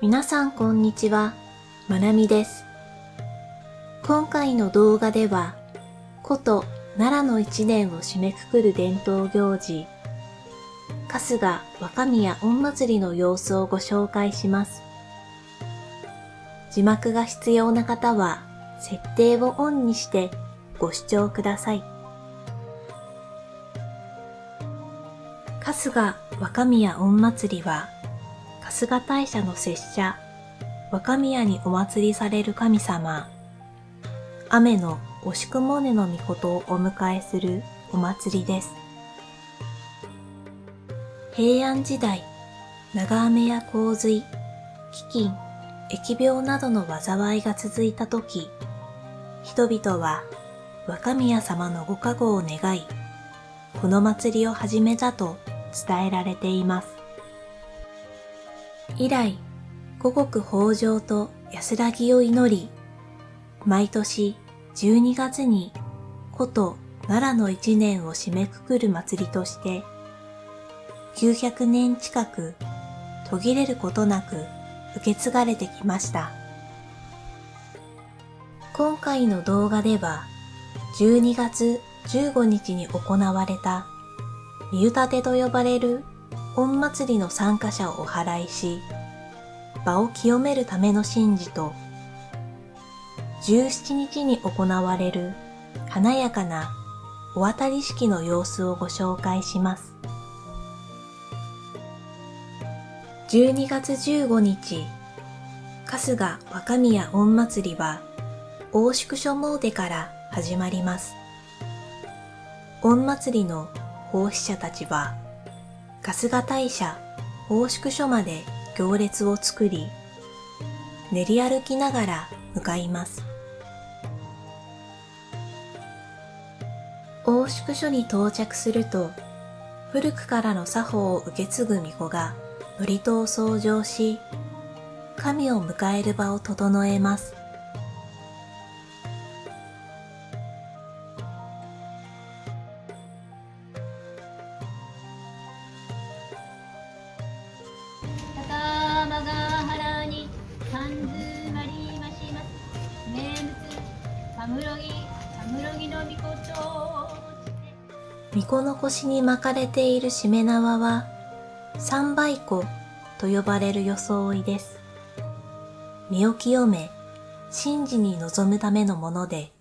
皆さんこんにちは、まなみです。今回の動画では、古都奈良の一年を締めくくる伝統行事、春日若宮御祭りの様子をご紹介します。字幕が必要な方は、設定をオンにしてご視聴ください。春日若宮御祭りは、春日大社の拙者、若宮にお祭りされる神様、雨のおしくもねの命をお迎えするお祭りです。平安時代、長雨や洪水、飢饉、疫病などの災いが続いたとき、人々は若宮様のご加護を願い、この祭りを始めたと伝えられています。以来、五穀豊穣と安らぎを祈り、毎年12月に古都奈良の一年を締めくくる祭りとして、900年近く途切れることなく受け継がれてきました。今回の動画では、12月15日に行われた身打立と呼ばれる御祭りの参加者をお祓いし、場を清めるための神事と、17日に行われる華やかなお渡り式の様子をご紹介します。12月15日、春日若宮御祭りは大宿所詣から始まります。御祭りの奉仕者たちは、春日大社大宿所まで行列を作り、練り歩きながら向かいます。大宿所に到着すると、古くからの作法を受け継ぐ巫女が祝詞を奏上し、神を迎える場を整えます。巫女の腰に巻かれているしめ縄は、三梅子と呼ばれる装いです。身を清め、神事に臨むためのもので、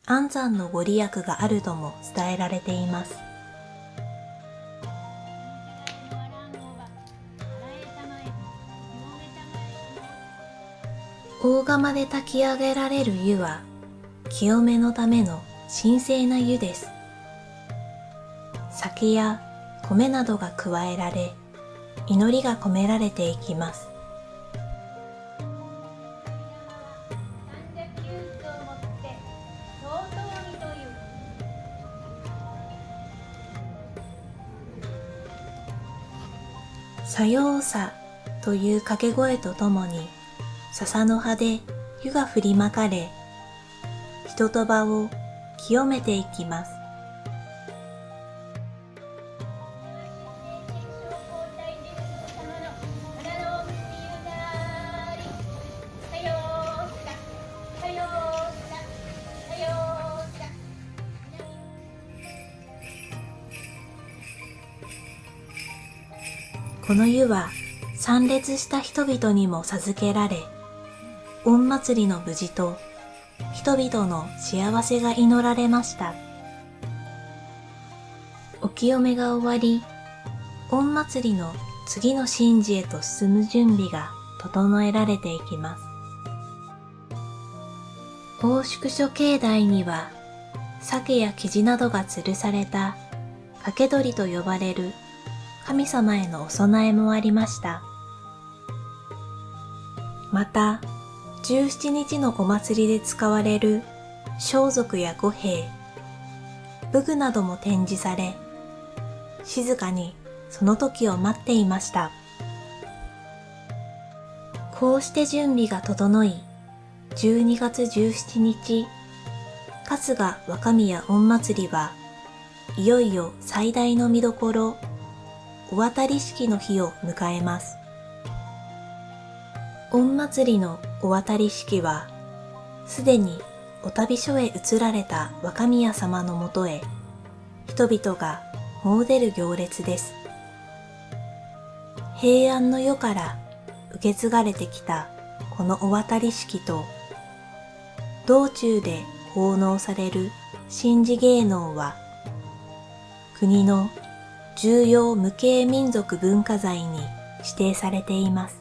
安産のご利益があるとも伝えられています。大釜で炊き上げられる湯は、清めのための神聖な湯です。酒や米などが加えられ、祈りが込められていきます。さようさという掛け声とともに、笹の葉で湯が振りまかれ、人と場を清めていきます。この湯は参列した人々にも授けられ、御祭りの無事と人々の幸せが祈られました。お清めが終わり、御祭りの次の神事へと進む準備が整えられていきます。大宿所境内には、鮭やキジなどが吊るされた掛け鳥と呼ばれる神様へのお供えもありました。また、17日のお祭りで使われる装束や御幣、武具なども展示され、静かにその時を待っていました。こうして準備が整い、12月17日、春日若宮御祭りはいよいよ最大の見どころ、お渡り式の日を迎えます。御祭りのお渡り式は、すでにお旅所へ移られた若宮様のもとへ、人々が詣でる行列です。平安の世から受け継がれてきたこのお渡り式と、道中で奉納される神事芸能は、国の重要無形民族文化財に指定されています。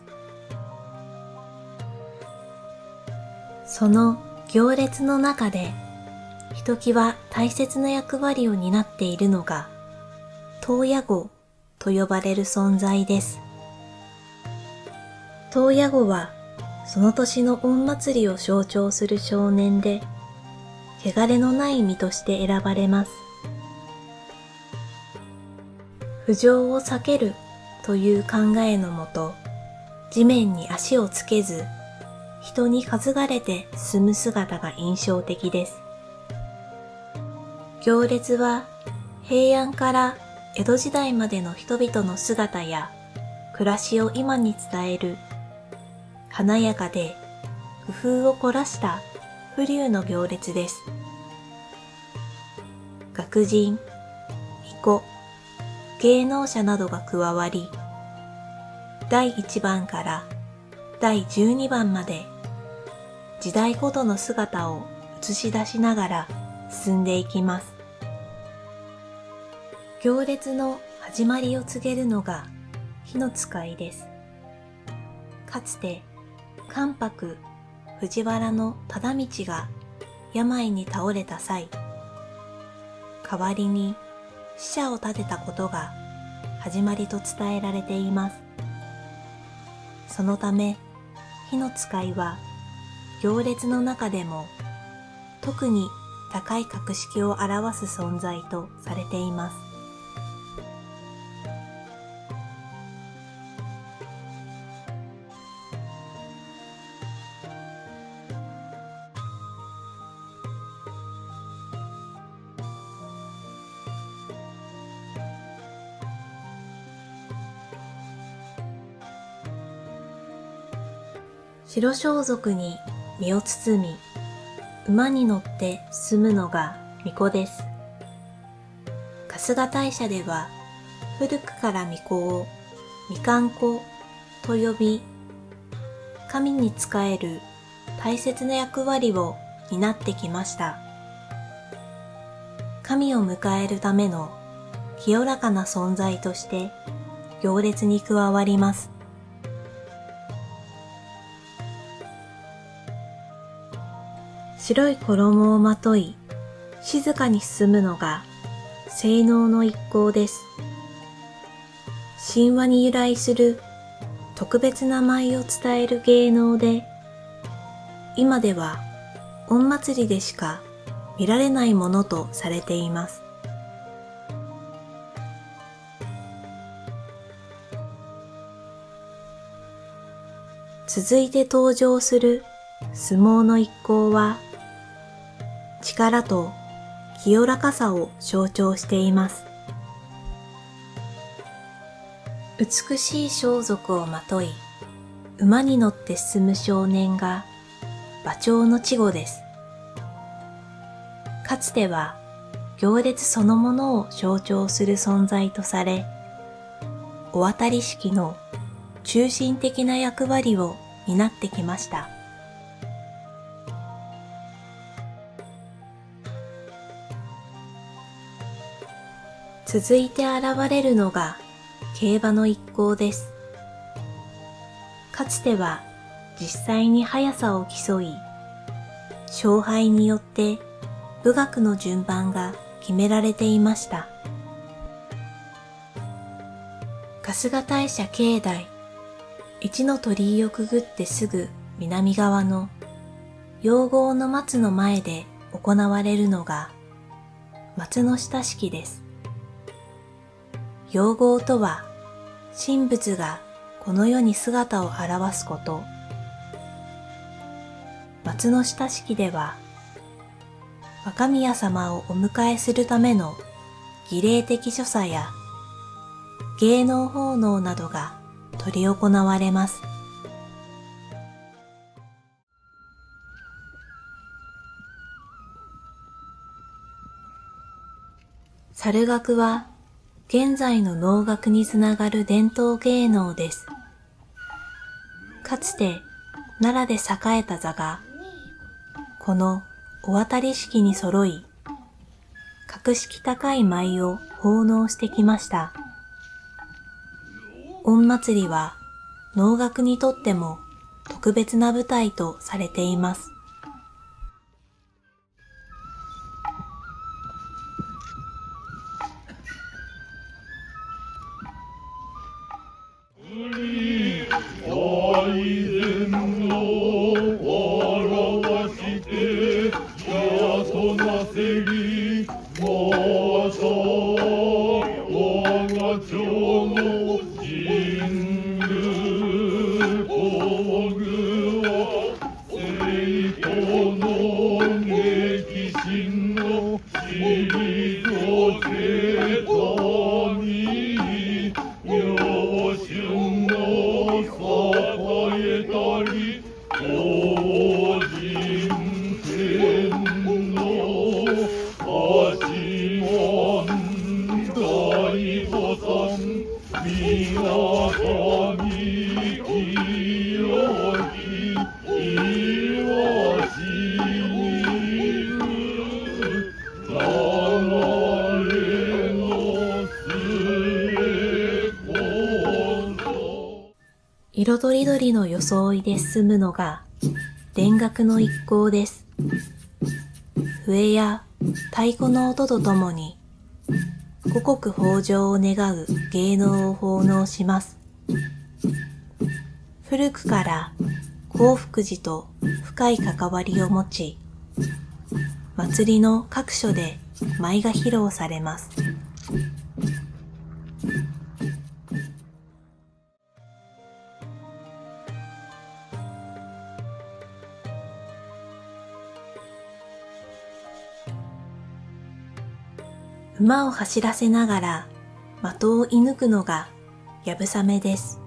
その行列の中で、ひときわ大切な役割を担っているのが、洞爺号と呼ばれる存在です。洞爺号は、その年の御祭りを象徴する少年で、汚れのない身として選ばれます。不浄を避けるという考えのもと、地面に足をつけず、人に担がれて進む姿が印象的です。行列は平安から江戸時代までの人々の姿や暮らしを今に伝える華やかで工夫を凝らした風流の行列です。楽人、巫女、芸能者などが加わり、第1番から第12番まで時代ごとの姿を映し出しながら進んでいきます。行列の始まりを告げるのが火の使いです。かつて関白藤原忠道が病に倒れた際、代わりに使者を立てたことが始まりと伝えられています。そのため火の使いは行列の中でも特に高い格式を表す存在とされています。白装束に身を包み、馬に乗って進むのが巫女です。春日大社では古くから巫女をみかん子と呼び、神に仕える大切な役割を担ってきました。神を迎えるための清らかな存在として行列に加わります。白い衣をまとい、静かに進むのが性能の一行です。神話に由来する特別な舞を伝える芸能で、今では御祭りでしか見られないものとされています。続いて登場する相撲の一行は、力と清らかさを象徴しています。美しい装束をまとい、馬に乗って進む少年が馬長の稚児です。かつては行列そのものを象徴する存在とされ、お渡り式の中心的な役割を担ってきました。続いて現れるのが競馬の一行です。かつては実際に速さを競い、勝敗によって武学の順番が決められていました。春日大社境内、一の鳥居をくぐってすぐ南側の陽号の松の前で行われるのが松の下式です。陽号とは、神仏がこの世に姿を現すこと。松の下式では、若宮様をお迎えするための儀礼的所作や芸能奉納などが執り行われます。猿楽は現在の能楽につながる伝統芸能です。かつて奈良で栄えた座が、このお渡り式に揃い、格式高い舞を奉納してきました。御祭りは能楽にとっても特別な舞台とされています。色とりどりの装いで進むのが田楽の一行です。笛や太鼓の音とともに五穀豊穣を願う芸能を奉納します。古くから興福寺と深い関わりを持ち、祭りの各所で舞が披露されます。馬を走らせながら的を射抜くのがやぶさめです。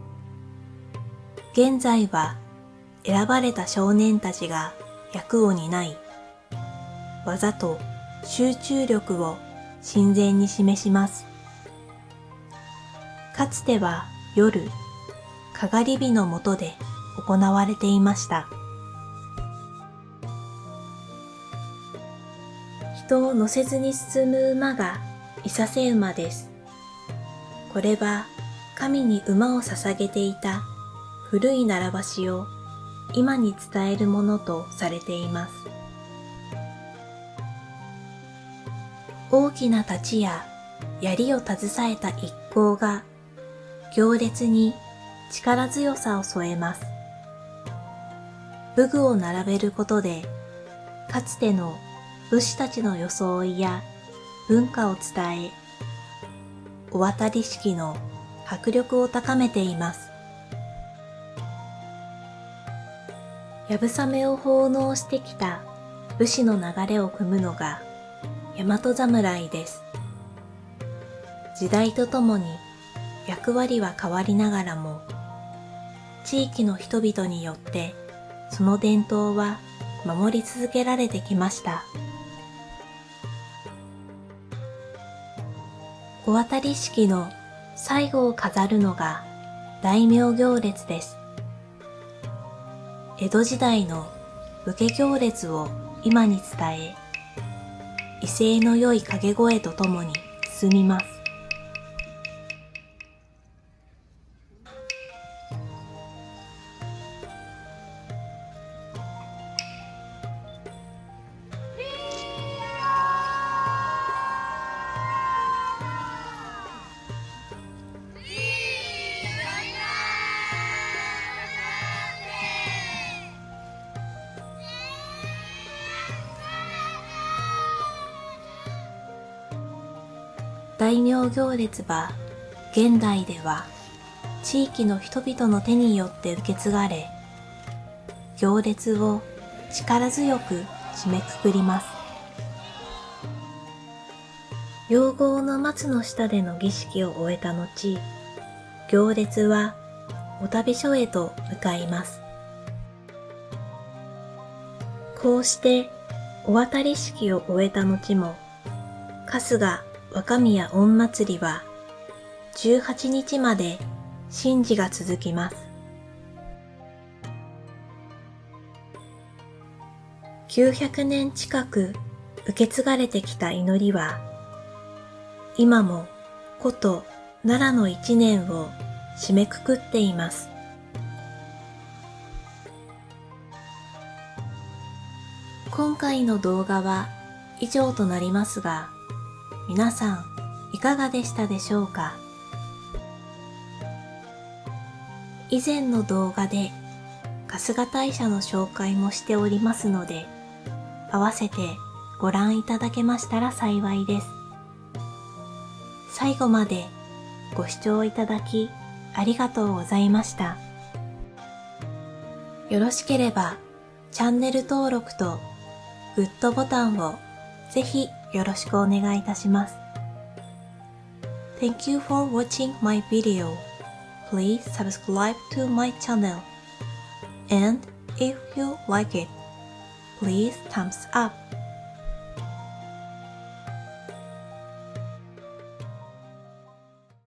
現在は選ばれた少年たちが役を担い、技と集中力を神前に示します。かつては夜、かがり火の下で行われていました。人を乗せずに進む馬が伊佐瀬馬です。これは神に馬を捧げていた古い習わしを今に伝えるものとされています。大きな太刀や槍を携えた一行が行列に力強さを添えます。武具を並べることで、かつての武士たちの装いや文化を伝え、お渡り式の迫力を高めています。やぶさめを奉納してきた武士の流れを組むのが大和侍です。時代とともに役割は変わりながらも、地域の人々によってその伝統は守り続けられてきました。お渡り式の最後を飾るのが大名行列です。江戸時代の武家行列を今に伝え、威勢の良い掛け声とともに進みます。大名行列は現代では地域の人々の手によって受け継がれ、行列を力強く締めくくります。両郷の松の下での儀式を終えた後、行列はお旅所へと向かいます。こうしてお渡り式を終えた後も、春日若宮御祭りは18日まで神事が続きます。900年近く受け継がれてきた祈りは、今も古都奈良の一年を締めくくっています。今回の動画は以上となりますが、皆さんいかがでしたでしょうか？以前の動画で春日大社の紹介もしておりますので、合わせてご覧いただけましたら幸いです。最後までご視聴いただきありがとうございました。よろしければチャンネル登録とグッドボタンをぜひよろしくお願いいたします。Thank you for watching my video. Please subscribe to my channel. And if you like it, please thumbs up.